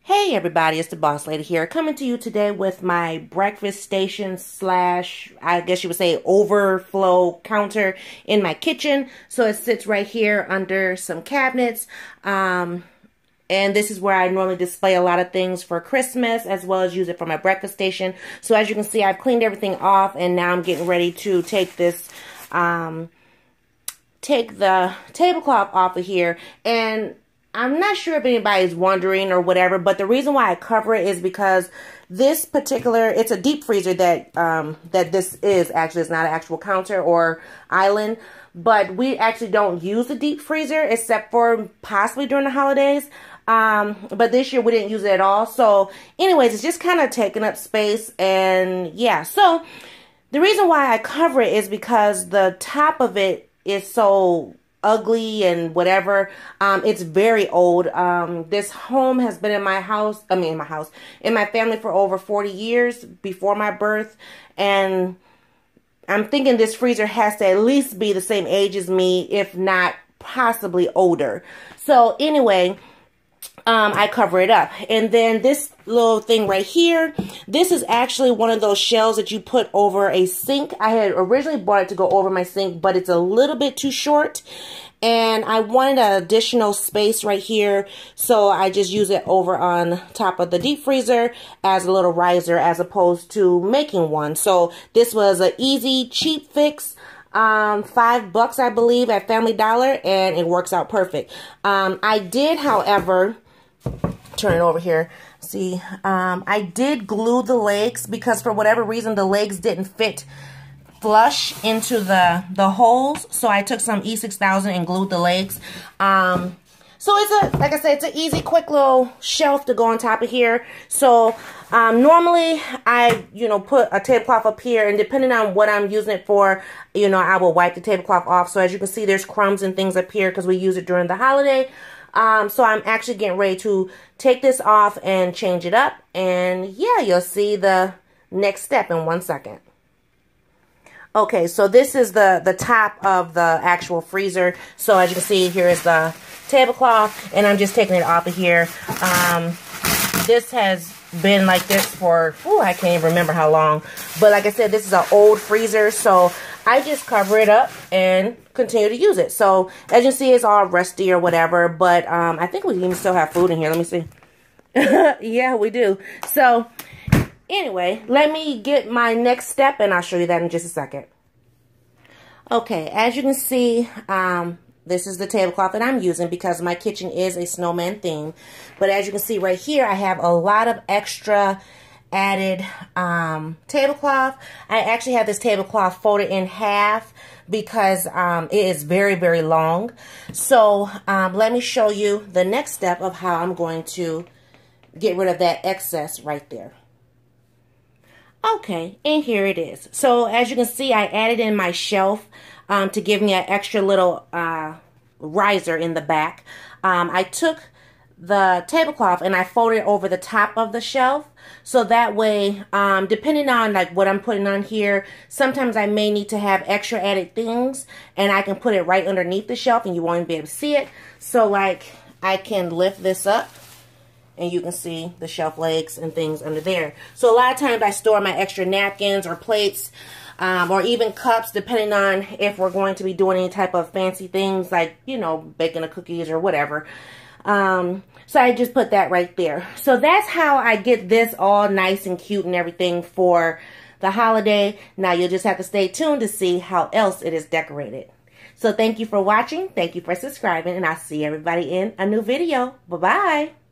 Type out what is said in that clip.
Hey everybody, it's the Boss Lady here, coming to you today with my breakfast station slash, I guess you would say, overflow counter in my kitchen. So it sits right here under some cabinets. And this is where I normally display a lot of things for Christmas, as well as use it for my breakfast station. So as you can see, I've cleaned everything off, and now I'm getting ready to take this, take the tablecloth off of here. And I'm not sure if anybody's wondering or whatever, but the reason why I cover it is because this particular, it's a deep freezer that this is actually. It's not an actual counter or island, but we actually don't use the deep freezer except for possibly during the holidays. But this year we didn't use it at all. So anyways, it's just kind of taking up space, and yeah. So the reason why I cover it is because the top of it is so ugly and whatever. It's very old. This home has been in my house, in my family for over 40 years before my birth. And I'm thinking this freezer has to at least be the same age as me, if not possibly older. So anyway, I cover it up. And then this little thing right here, this is actually one of those shelves that you put over a sink. I had originally bought it to go over my sink, but it's a little bit too short. And I wanted an additional space right here, so I just use it over on top of the deep freezer as a little riser, as opposed to making one. So this was an easy, cheap fix. $5, I believe, at Family Dollar, and it works out perfect. I did, however, turn it over here. See, I did glue the legs because for whatever reason the legs didn't fit flush into the holes. So I took some E6000 and glued the legs. So it's like I said, it's an easy, quick little shelf to go on top of here. So normally I, put a tablecloth up here, and depending on what I'm using it for, I will wipe the tablecloth off. So as you can see, there's crumbs and things up here because we use it during the holiday. So I'm actually getting ready to take this off and change it up. And yeah, you'll see the next step in 1 second. Okay, so this is the top of the actual freezer. So as you can see, here is the tablecloth, and I'm just taking it off of here. This has been like this for, I can't even remember how long. But like I said, this is an old freezer, so I just cover it up and continue to use it. So as you see, it's all rusty or whatever, but I think we even still have food in here. Let me see. Yeah, we do. So anyway, let me get my next step, and I'll show you that in just a second. Okay, as you can see, this is the tablecloth that I'm using because my kitchen is a snowman theme. But as you can see right here, I have a lot of extra added tablecloth. I actually have this tablecloth folded in half because it is very, very long. So let me show you the next step of how I'm going to get rid of that excess right there. Okay, and here it is. So as you can see, I added in my shelf to give me an extra little riser in the back. I took the tablecloth and I folded it over the top of the shelf. So that way, depending on like what I'm putting on here, sometimes I may need to have extra added things, and I can put it right underneath the shelf and you won't even be able to see it. So like I can lift this up, and you can see the shelf legs and things under there. So a lot of times I store my extra napkins or plates or even cups, depending on if we're going to be doing any type of fancy things like, baking the cookies or whatever. So I just put that right there. So that's how I get this all nice and cute and everything for the holiday. Now you'll just have to stay tuned to see how else it is decorated. So thank you for watching. Thank you for subscribing, and I'll see everybody in a new video. Bye-bye.